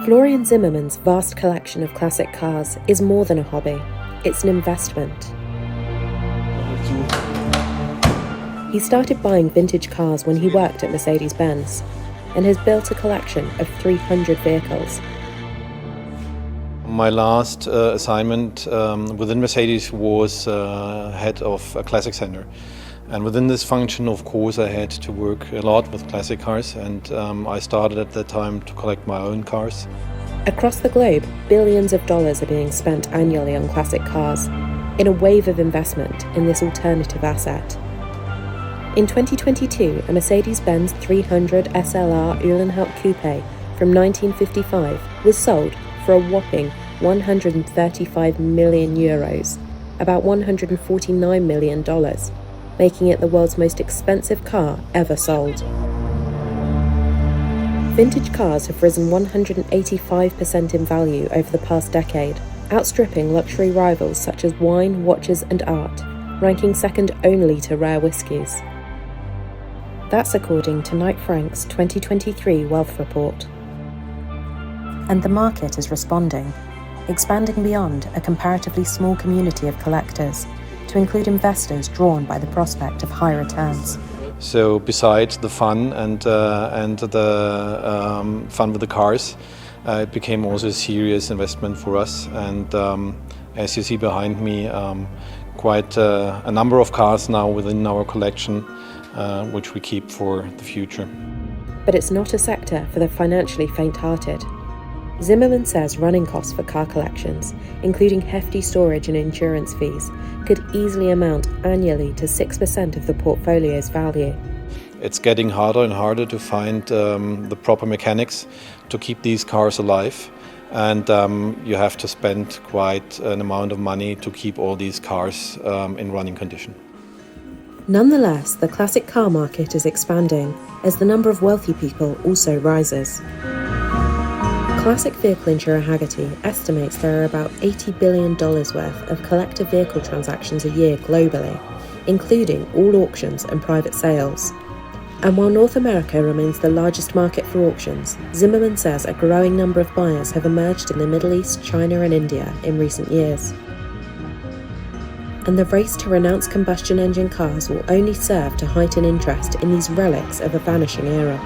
Florian Zimmermann's vast collection of classic cars is more than a hobby, it's an investment. He started buying vintage cars when he worked at Mercedes-Benz and has built a collection of 300 vehicles. My last assignment within Mercedes was head of a classic center. And within this function, of course, I had to work a lot with classic cars, and I started at that time to collect my own cars. Across the globe, billions of dollars are being spent annually on classic cars, in a wave of investment in this alternative asset. In 2022, a Mercedes-Benz 300 SLR Uhlenhaut Coupé from 1955 was sold for a whopping 135 million euros, about $149 million, making it the world's most expensive car ever sold. Vintage cars have risen 185% in value over the past decade, outstripping luxury rivals such as wine, watches and art, ranking second only to rare whiskies. That's according to Knight Frank's 2023 Wealth Report. And the market is responding, expanding beyond a comparatively small community of collectors to include investors drawn by the prospect of high returns. So besides the fun and the fun with the cars, it became also a serious investment for us. And as you see behind me, quite a number of cars now within our collection, which we keep for the future. But it's not a sector for the financially faint-hearted. Zimmermann says running costs for car collections, including hefty storage and insurance fees, could easily amount annually to 6% of the portfolio's value. It's getting harder and harder to find the proper mechanics to keep these cars alive, and you have to spend quite an amount of money to keep all these cars in running condition. Nonetheless, the classic car market is expanding as the number of wealthy people also rises. Classic vehicle insurer Hagerty estimates there are about $80 billion worth of collector vehicle transactions a year globally, including all auctions and private sales. And while North America remains the largest market for auctions, Zimmermann says a growing number of buyers have emerged in the Middle East, China and India in recent years. And the race to renounce combustion engine cars will only serve to heighten interest in these relics of a vanishing era.